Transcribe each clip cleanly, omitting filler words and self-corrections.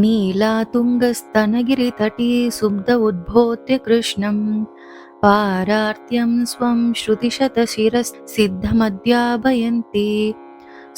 नीलातुङ्गस्तनगिरितटी सुब्ध उद्बोध्य कृष्णं पारार्त्यं स्वं श्रुतिशतशिरसिद्धमध्यापयन्ती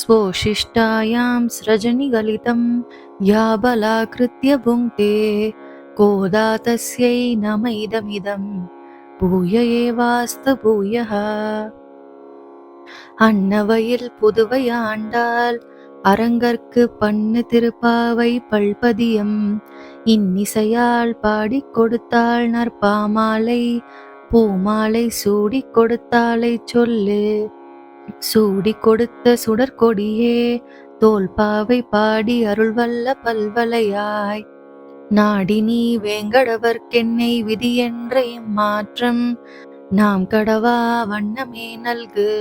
स्वोशिष्टायां स्रजनिगलितं या बलाकृत्य भुङ्क्ते कोदा तस्यै नम इदमिदं भूय एवास्तु भूयः. அன்னவயல் புதுவையாண்டாள் அரங்கற்கு பண்ணு திருப்பாவை பல்பதியம் இன்னிசையால் பாடிக் கொடுத்தாள் நற்பாமாலை பூமாலை சூடிக் கொடுத்தாளை சொல்லு. சூடிக் கொடுத்த சுடற்கொடியே தோல்பாவை பாடி அருள்வல்ல பல்வலையாய் நாடி நீ வேங்கடவர்க்கென்னை விதி என்ற இம்மாற்றம் நாம் கடவா வண்ணமே நல்கு.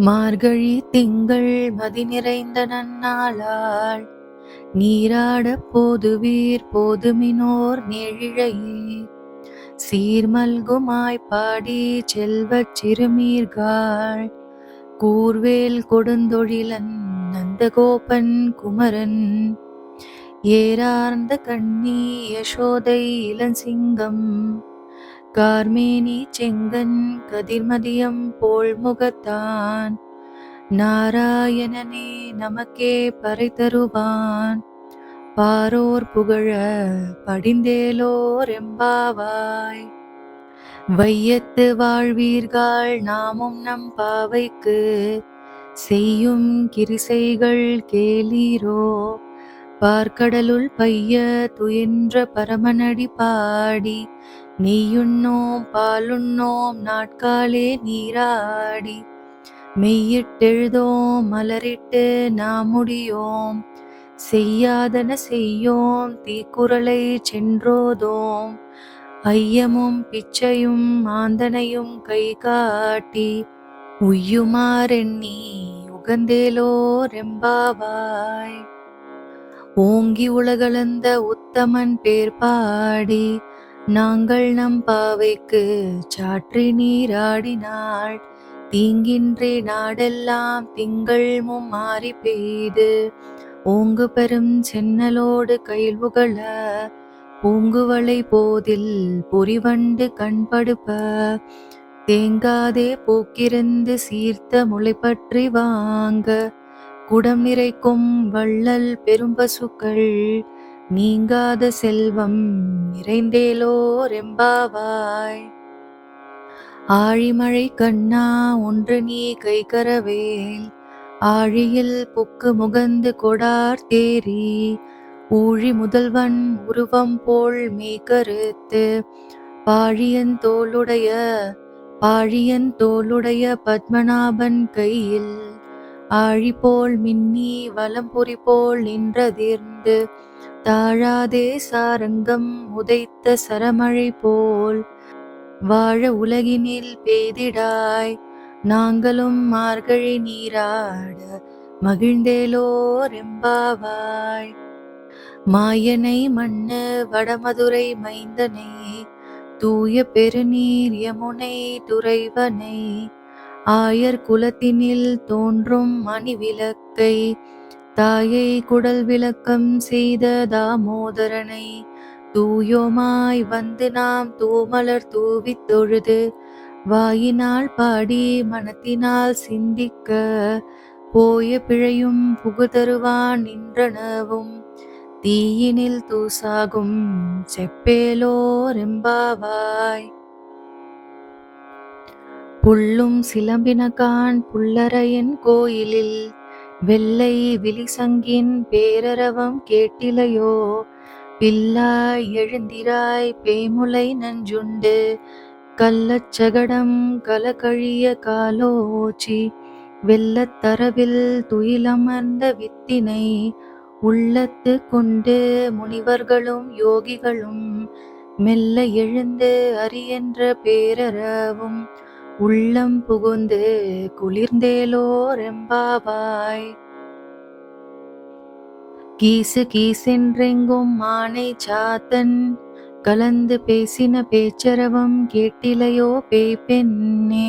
மார்கழி திங்கள் மதி நிறைந்த நன்னாளாள் நீராடப் போதுவீர் போதுமினோர் நேழிழையே சீர்மல்குமாய் பாடி செல்வச் சிறுமீர்காள் கூர்வேல் கொடுந்தொழிலன் நந்தகோபன் குமரன் ஏரார்ந்த கண்ணி யசோதை இளஞ்சிங்கம் கார்மேனி செங்கன் கதிர்மதியம் போல் முகத்தான் நாராயணனே நமக்கே பறை தருவான் பாரோர் புகழ படிந்தேலோர் எம்பாவாய். வையத்து வாழ்வீர்கள் நாமும் நம் பாவைக்கு செய்யும் கிரிசைகள் கேளீரோ பார்க்கடலுள் பைய துயின்ற பரமனடி பாடி நெய்யுண்ணோம் பாலுண்ணோம் நாட்காலே நீராடி மெய்யிட்டெழுதோம் மலரிட்டு நாமுடியோம் செய்யாதன செய்யோம் தீக்குறளை சென்றோதோம் ஐயமும் பிச்சையும் ஆந்தனையும் கை காட்டி உய்யுமாறெண்ணி உகந்தேலோர் எம்பாவாய். ஓங்கி உலகளந்த உத்தமன் பேர் பாடி நாங்கள் நம் பாவைக்கு சாற்றி நீராடினாள் தீங்கின்றி நாடெல்லாம் திங்கள் மும்மாறி பெய்து ஓங்கு பெரும் சென்னலோடு கைல்வுகள பூங்குவளை போதில் பொறிவண்டு கண்படுப்ப தேங்காதே பூக்கிருந்து சீர்த்த முளைப்பற்றி வாங்க குடம் நிறைக்கும் வள்ளல் பெரும்பசுக்கள் நீங்காத செல்வம் நிறைந்தேலோர் எம்பாவாய். ஆழிமழை கண்ணா ஒன்று நீ கைகரவேல் ஆழியில் புக்கு முகந்து கொடார் தேரி ஊழி முதல்வன் உருவம் போல் மெய்கருத்து பாழியன் தோளுடைய பத்மநாபன் கையில் ஆழி போல் மின்னி வலம்புரி போல் நின்றதிர்ந்து தாழாதே சாரங்கம் உதைத்த சரமழை போல் வாழ உலகினில் பெய்திடாய் நாங்களும் மார்கழி நீராட மகிழ்ந்தேலோர் எம்பாவாய். மாயனை மண்ணு வடமதுரை மைந்தனை தூய பெருநீர் யமுனை துறைவனை ஆயர் குலத்தினில் தோன்றும் மணிவிளக்கை தாயை குடல் விளக்கம் செய்த தாமோதரனை தூயோமாய் வந்து நாம் தூமலர் தூவித் தொழுது வாயினால் பாடி மனத்தினால் சிந்திக்க போய பிழையும் புகுதருவான் நின்றனவும் தீயினில் தூசாகும் செப்பேலோர் எம்பாவாய். புள்ளும் சிலம்பினகான் புல்லரையன் கோயிலில் வெள்ளை விழிசங்கின் பேரரவம் கேட்டிலையோ பில்லாய் எழுந்திராய் பேமுலை நஞ்சுண்டு கள்ளச்சகடம் கலகழிய காலோச்சி வெள்ளத்தரவில் துயிலமர்ந்த வித்தினை உள்ளத்து கொண்டு முனிவர்களும் யோகிகளும் மெல்ல எழுந்து அரியென்ற பேரரவும் உள்ளம் புகுந்து குளிர்ந்தேலோர் எம்பாவாய். கீசு கீசென்றெங்கும் மானை சாத்தன் கலந்து பேசின பேச்சரவம் கேட்டிலையோ பேய் பெண்ணே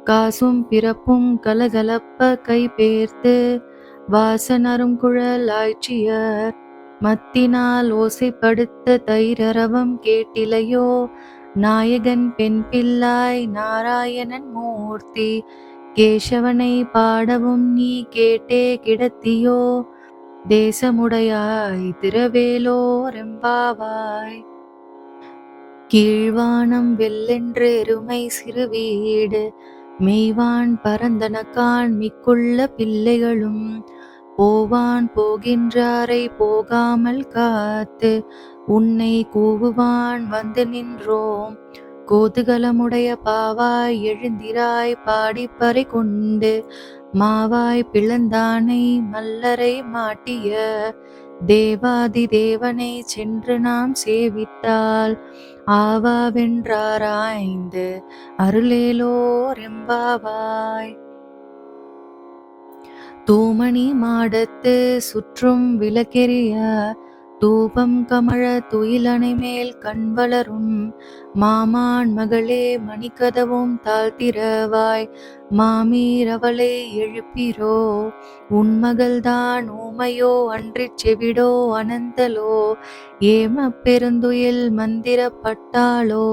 காசும் பிறப்பும் கலகலப்ப கை பேர்த்து வாசனரும் குழல் ஆய்ச்சியர் மத்தினால் ஓசைப்படுத்த தைரரவம் கேட்டிலையோ. நாயகன் பெண் பிள்ளாய் நாராயணன் மூர்த்தி கேசவனை பாடவும் நீ கேட்டே கிடத்தியோ. தேசமுடையாய் திரவேலோரெம்பாவாய். கீழ்வானம் வெல்லென்று எருமை சிறுவீடு மெய்வான் பரந்தனக்கான் மிக்குள்ள பிள்ளைகளும் போவான் போகின்றாரை போகாமல் காத்து உன்னை கூவுவான் வந்து நின்றோம். கோதுகலமுடைய பாவாய் எழுந்திராய் பாடிப்பறை கொண்டு மாவாய் பிளந்தானை மல்லரை மாட்டிய தேவாதி தேவனை சென்று நாம் சேவித்தால் ஆவாவென்றாராய்ந்து அருளேலோரெம்பாவாய். தூமணி மாடத்து சுற்றும் விளக்கெரிய தூபம் கமழ துயிலணை மேல் கண் வளரும் மாமான் மகளே மணிக்கதவும் தாழ்த்திரவாய் மாமீரவளை எழுப்பிரோ. உன்மகள்தான் ஊமையோ அன்றிச் செவிடோ அனந்தலோ ஏமப் பெருந்துயில் மந்திரப்பட்டாளோ.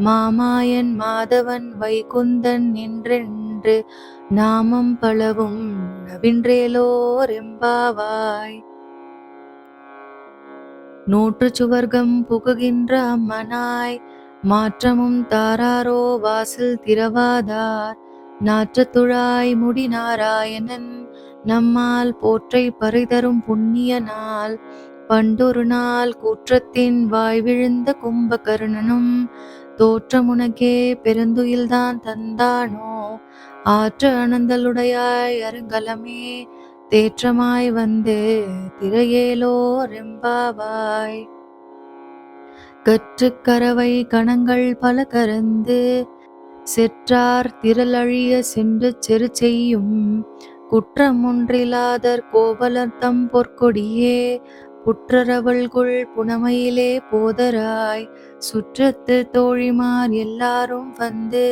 மாமாயன் மாதவன் வைகுந்தன் என்றென்று நாமம் பலவும் நவின்றேலோரெம்பாவாய். நூற்று சுவர்க்கம் புகுகின்ற அம்மனாய் மாற்றமும் தாராரோ வாசல் திறவாதார். நாற்றத்துழாய் முடி நாராயணன் நம்மால் போற்றை பறிதரும் புண்ணிய நாள். பண்டொரு நாள் கூற்றத்தின் வாய்விழுந்த கும்பகர்ணனும் தோற்றமுனக்கே பெருந்துயில்தான் தந்தானோ. ஆற்ற அனந்தலுடையாய் அருங்கலமே தேற்றமாய் வந்து திரையேலோரெம்பாவாய். கற்றுக் கரவை கணங்கள் பல கரந்து செற்றார் திரளழிய சென்று செரு செய்யும் குற்றம் ஒன்றிலாதர் கோவலர்தம் பொற்கொடியே. புற்றரவள்குள் புனமையிலே போதராய் சுற்றத்து தோழிமார் எல்லாரும் வந்து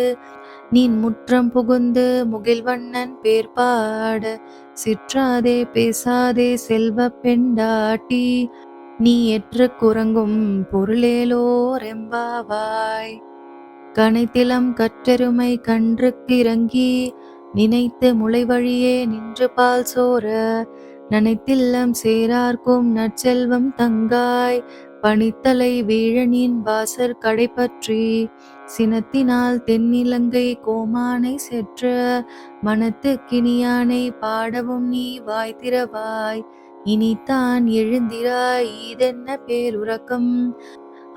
நின் முற்றம் புகுந்து முகில்வண்ணன் பேர்பாட சிற்றாதே பேசாதே செல்வ பெண்டாட்டி நீ எற்று குறங்கும் பொருளேலோரெம்பாவாய். கனைத்திலம் கற்றெருமை கன்றுக்கு இறங்கி நினைத்து முளைவழியே நின்று பால் சோர நனைத்தில்லம் சேரார்க்கும் நற்செல்வம் தங்காய். பனித்தலை வீழனின் வாசற் கடைப்பற்றி சினத்தினால் தென்னிலங்கை கோமானை செற்ற மனத்து கினியானை பாடவும் நீ வாய்த்திரவாய். இனித்தான் எழுந்திராய் ஈதென்ன பேருறக்கம்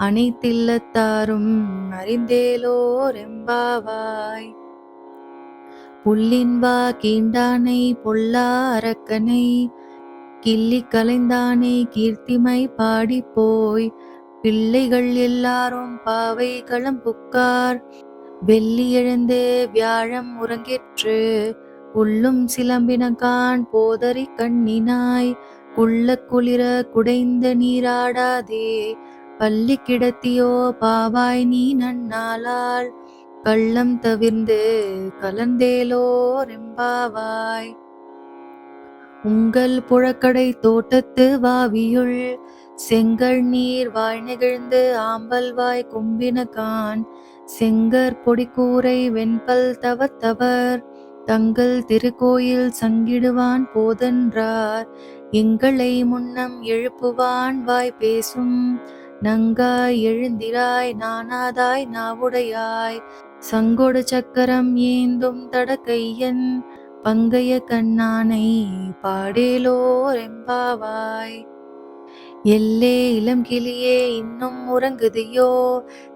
அனைத்தில்லத்தாரும் அறிந்தேலோரெம்பாவாய். புல்லின்வா கீண்டானை பொல்லா அரக்கனை கிள்ளி கலைந்தானை கீர்த்திமை பாடிப்போய். பிள்ளைகள் எல்லாரும் பாவை களம் புக்கார் வெள்ளி எழுந்து வியாழம் உறங்கிற்று. உள்ளும் சிலம்பினகான் போதரி கண்ணினாய் குள்ள குளிர குடைந்த நீராடாதே. பள்ளி கிடத்தியோ பாவாய் நீ நன்னாளால் கள்ளம் தவிர்ந்து கலந்தேலோரெம்பாவாய். உங்கள் புழக்கடை தோட்டத்து வாவியுள் செங்கல் நீர் வாய் நெகிழ்ந்து ஆம்பல்வாய் கும்பினகான் செங்கற் பொடிக்கூரை வெண்பல் தவத்தவர் தங்கள் திருக்கோயில் சங்கிடுவான் போதென்றார். எங்களை முன்னம் எழுப்புவான் வாய் பேசும் நங்காய் எழுந்திராய் நானாதாய் நாவுடையாய். சங்கொடு சக்கரம் ஏந்தும் தடக்கையன் பங்கைய கண்ணானை பாடேலோரெம்பாவாய். எல்லே இளம் கிளியே இன்னும் உறங்குதியோ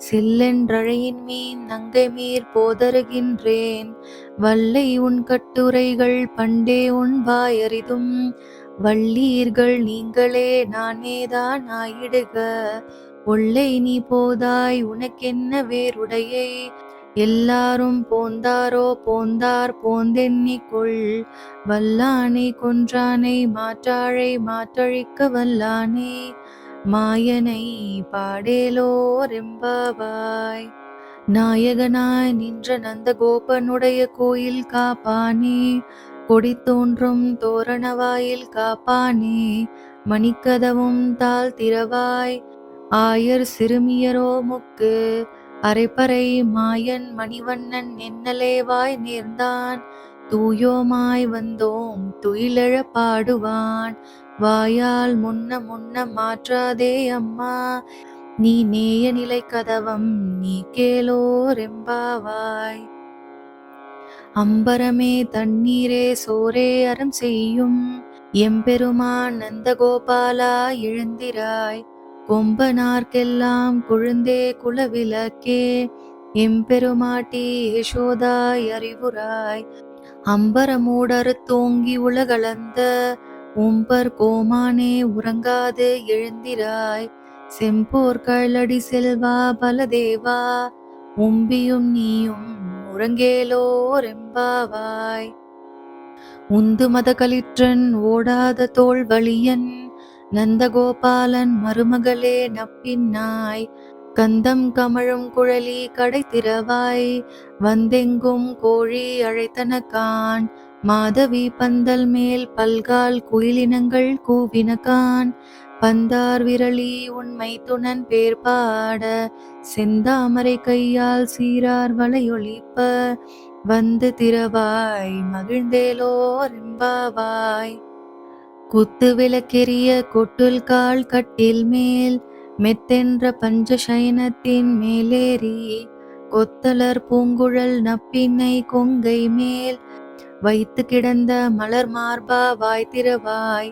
செல்லென்றழையின் மீன் நங்கை மீர் போதருகின்றேன். வல்லை உன் கட்டுரைகள் பண்டே உன் வாயறிதும் வள்ளீர்கள் நீங்களே நானேதான் ஆயிடுக. ஒல்லை நீ போதாய் உனக்கென்ன வேறுடையை எல்லாரும் போந்தாரோ போந்தார் போந்தென்னிக்கொள். வல்லானை கொன்றானை மாற்றாழை மாற்றழிக்க வல்லானே மாயனை பாடேலோரெம்பாவாய். நாயகனாய் நின்ற நந்தகோபனுடைய கோயில் காப்பானே கொடி தோன்றும் தோரணவாயில் காப்பானே, மணிக்கதவும் தாழ் திறவாய். ஆயர் சிறுமியரோ முக்கு அரைப்பறை மாயன் மணிவண்ணன் எண்ணலே வாய் நேர்ந்தான். தூயோமாய் வந்தோம் துயிலெழப் பாடுவான், வாயால் முன்ன முன்ன மாற்றாதே அம்மா. நீ நேய நிலை கதவம் நீ கேளோர் எம்பாவாய். அம்பரமே தண்ணீரே சோரே அறம் செய்யும் எம்பெருமான் நந்தகோபாலா எழுந்திராய். கொம்பனார்க்கெல்லாம் கொழுந்தே குலவிளக்கே, எம்பெருமாட்டி யசோதாய் அறிவுராய். அம்பரமூடறுத்தோங்கி உலகளந்த உம்பர் கோமானே உறங்காது எழுந்திராய். செம்போர் கழலடி செல்வா பலதேவா, உம்பியும் நீயும் உறங்கேலோர் எம்பாவாய். உந்து மத களிற்றன் ஓடாத தோள் வலியன், நந்தகோபாலன் மருமகளே நப்பின்னாய். கந்தம் கமழும் குழலி கடை திறவாய், வந்தெங்கும் கோழி அழைத்தனகான். மாதவி பந்தல் மேல் பல்கால் குயிலினங்கள் கூவினகான். பந்தார் விரலி உண்மை துணன் பேர் பாட, செந்தாமரை கையால் சீரார் வளையொலிப்ப. வந்து திறவாய் மகிழ்ந்தேலோர் எம்பாவாய். குத்து விளக்கெரிய கொட்டுல் கால் கட்டில் மேல், மெத்தென்ற பஞ்சசயனத்தின் மேலேறி. கொத்தலர் பூங்குழல் நப்பின்னை கொங்கை மேல், வைத்து கிடந்த மலர் மார்பா வாய் திறவாய்.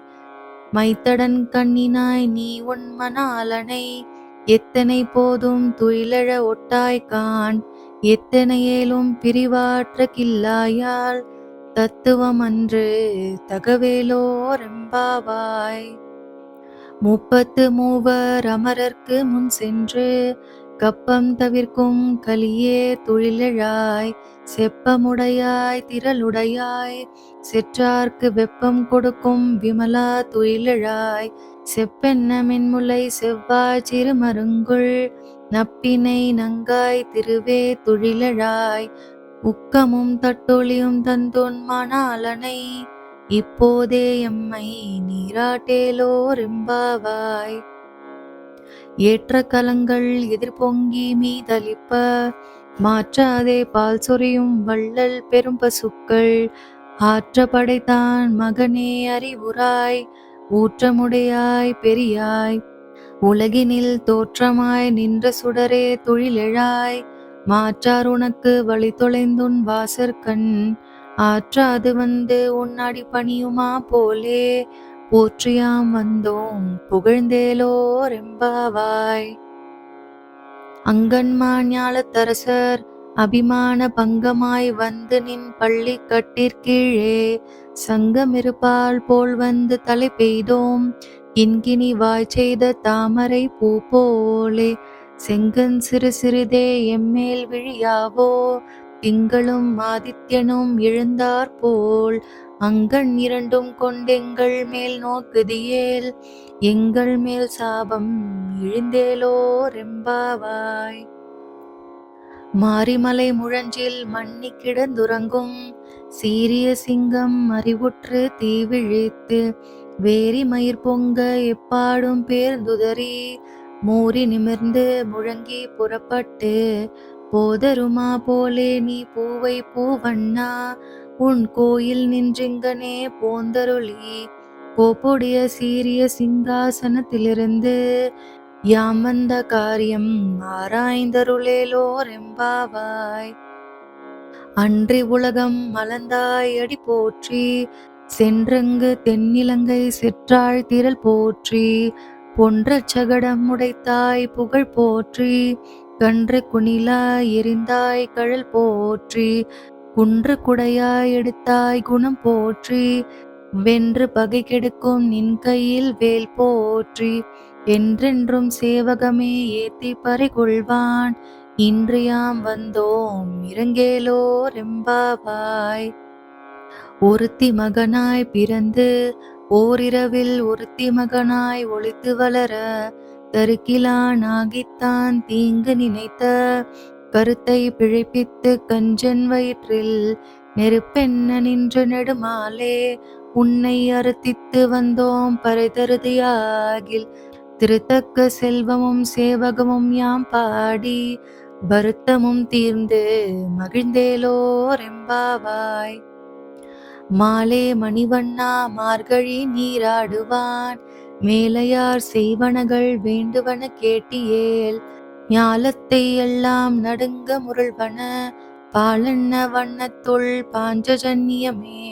மைத்தடன் கண்ணினாய் நீ உன் மணாளனை, எத்தனை போதும் துயிலெழ ஒட்டாய்கான். எத்தனையேலும் பிரிவாற்ற கில்லாயால், தத்துவம் அன்று தகவேலோர் எம்பாவாய். முப்பத்து மூவர் அமரர்க்கு முன் சென்று, கப்பம் தவிர்க்கும் கலியே துயிலெழாய். செப்பமுடையாய் திரளுடையாய், செற்றார்க்கு வெப்பம் கொடுக்கும் விமலா துயிலெழாய். செப்பென்ன மென்முலை செவ்வாய் சிறுமருங்குல், நப்பினை நங்காய் திருவே துயிலெழாய். உக்கமும் தட்டொளியும் தந்துன் மணாளனை, இப்போதே எம்மை நீராட்டேலோர் எம்பாவாய். ஏற்ற கலங்கள் எதிர்பொங்கி மீதளிப்ப, மாற்றாதே பால் சொரியும் வள்ளல் பெரும் பசுக்கள். ஆற்ற படைத்தான் மகனே அறிவுராய், ஊற்றமுடையாய் பெரியாய். உலகினில் தோற்றமாய் நின்ற சுடரே துயிலெழாய். மாற்றார் உனக்கு வழி தொலைந்துன் வாசற்கண், ஆற்றாது வந்து உன் அடி பணியுமா போலே. போற்றியாம் வந்தோம் புகழ்ந்தேலோர் எம்பாவாய். அங்கன்மான் ஞாலத்தரசர் அபிமான பங்கமாய் வந்து நின் பள்ளி கட்டிற்கீழே, சங்கமிருப்பால் போல் வந்து தலை பெய்தோம் கிண்கிணி வாய் செய்த தாமரை பூ போலே. செங்கன் சிறு சிறிதே எம்மேல் விழியாவோ, திங்களும் ஆதித்யனும் எழுந்தார் போல். அங்கண் இரண்டும் கொண்டெங்கள் மேல் நோக்குதியேல், எங்கள் மேல் சாபம் இழிந்தேலோர் எம்பாவாய். மாரிமலை முழஞ்சில் மண்ணி கிடந்துறங்கும் சீரிய சிங்கம் அறிவுற்று தீவிழித்து, வேரி மயிர் பொங்க எப்பாடும் பேர்ந்துதறி. மூறி நிமிர்ந்து முழங்கி புறப்பட்டு, போதருமா போலே நீ பூவை பூவண்ணா. உன் கோயில் நின்றிங்கனே போந்தருளி, கோப்புடைய சீரிய சிங்காசனத்திலிருந்து, யாம் வந்த காரியம் ஆராய்ந்தருளேலோர் எம்பாவாய். அன்றி உலகம் மலர்ந்தாய் அடி போற்றி, சென்றங்கு தென்னிலங்கை செற்றாள் திரள் போற்றி. பொன்ற சகடம் உடைத்தாய் புகழ் போற்றி, கன்று குணிலாய் எரிந்தாய் கழல் போற்றி. குன்று குடையாய் எடுத்தாய் குணம் போற்றி, வென்று பகை கெடுக்கும் நின் கையில் வேல் போற்றி. என்றென்றும் சேவகமே ஏத்தி பறை கொள்வான், இன்று யாம் வந்தோம் இறங்கேலோர் எம்பாவாய். ஒருத்தி மகனாய் பிறந்து ஓரிரவில், ஒருத்தி மகனாய் ஒளித்து வளர, தருக்கிலான் ஆகித்தான் தீங்கு நினைத்த கருத்தை பிழைப்பித்து கஞ்சன் வயிற்றில் நெருப்பென்ன நின்று நெடுமாலே உன்னை அறுத்தித்து வந்தோம் பறைதருதியாகில் திருத்தக்க செல்வமும் சேவகமும் யாம் பாடி வருத்தமும் தீர்ந்து மகிழ்ந்தேலோர் எம்பாவாய். மாலே மணிவண்ணா மார்கழி நீராடுவான் மேலையார் செய்வனகள் வேண்டுவன கேட்டியேல் ஞாலத்தை எல்லாம் நடுங்க முரள்வன பாலன்ன வண்ணத்துள் பாஞ்சஜன்யமே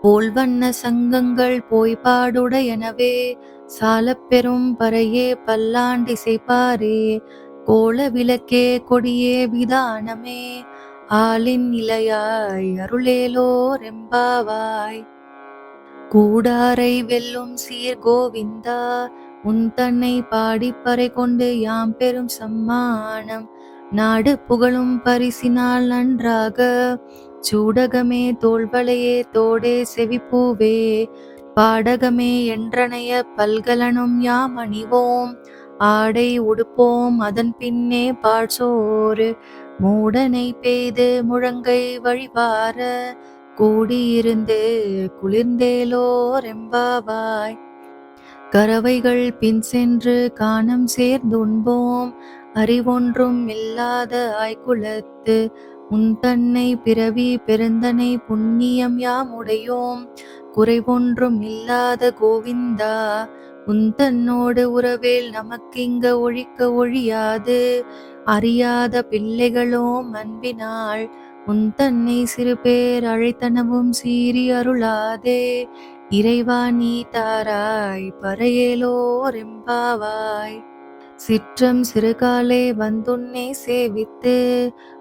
போல்வண்ண சங்கங்கள் போய்பாடுடையனவே சாலப் பெரும் பறையே பல்லாண்டிசைப்பாரே கோல விளக்கே கொடியே விதானமே ஆலின் இலையாய் அருளேலோர் எம்பாவாய். கூடாரை வெல்லும் சீர் கோவிந்தா உன் தன்னை பாடிப்பறை கொண்டு யாம் பெரும் சம்மானம் நாடு புகழும் பரிசினால் நன்றாக சூடகமே தோள்வளையே தோடே செவிப்பூவே பாடகமே என்றனைய பல்கலனும் யாம் அணிவோம் ஆடை உடுப்போம் அதன் பின்னே பாழ்சோறு மூடனை பெய்து முழங்கை வழிபார கூடியிருந்து குளிர்ந்தேலோர் எம்பாவாய். கறவைகள் பின் சென்று காணம் சேர்ந்துண்போம் அறிவொன்றும் இல்லாத ஆய்குலத்து உன் தன்னை பிறவி பெருந்தனை புண்ணியம் யாம் உடையோம் குறைவொன்றும் இல்லாத கோவிந்தா உன் தன்னோடு உறவேல் நமக்கிங்க ஒழிக்க ஒழியாது அறியாத பிள்ளைகளோம் அன்பினாள் உன் தன்னை சிறு பேர் அழைத்தனவும் சீறி அருளாதே இறைவா நீ தாராய் பறையேலோர் எம்பாவாய். சிற்றம் சிறுகாலே வந்துன்னை சேவித்து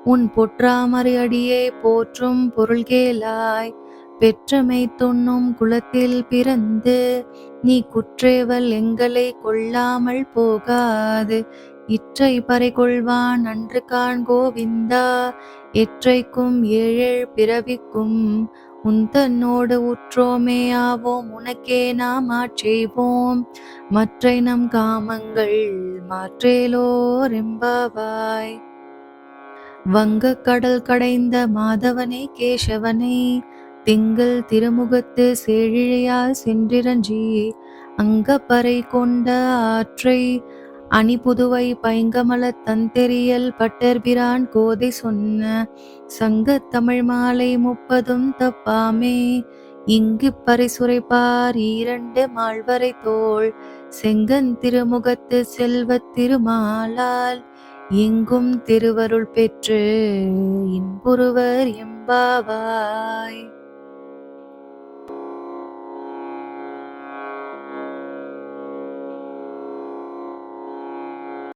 உன் பொற்றாமரை அடியே போற்றும் பொருள் கேளாய் பெற்றமை துண்ணும் குலத்தில் பிறந்து நீ குற்றேவல் எங்களை கொள்ளாமல் போகாது இற்றை பறை கொள்வான் அன்று காண் கோவிந்தா எற்றைக்கும் ஏழேழ் பிறவிக்கும் உன் தன்னோடு உற்றோமே ஆவோம் உனக்கே நாம் ஆட்செய்வோம் மற்றை நம் காமங்கள் மாற்றேலோர் எம்பாவாய். வங்கக் கடல் கடைந்த மாதவனை கேசவனை திங்கள் திருமுகத்து சேழிழையால் சென்றிரஞ்சி அங்கப்பறை கொண்ட ஆற்றை அணிபுதுவை பைங்கமல தந்தெறியல் பட்டர்பிரான் கோதை சொன்ன சங்கத் தமிழ் மாலை 30 தப்பாமே இங்கு பரிசுரைப்பார் ஈரண்டு மாழ்வரை தோள் செங்கன் திருமுகத்து செல்வத் திருமாலால் எங்கும் திருவருள் பெற்று இன்புறுவர் எம்பாவாய்.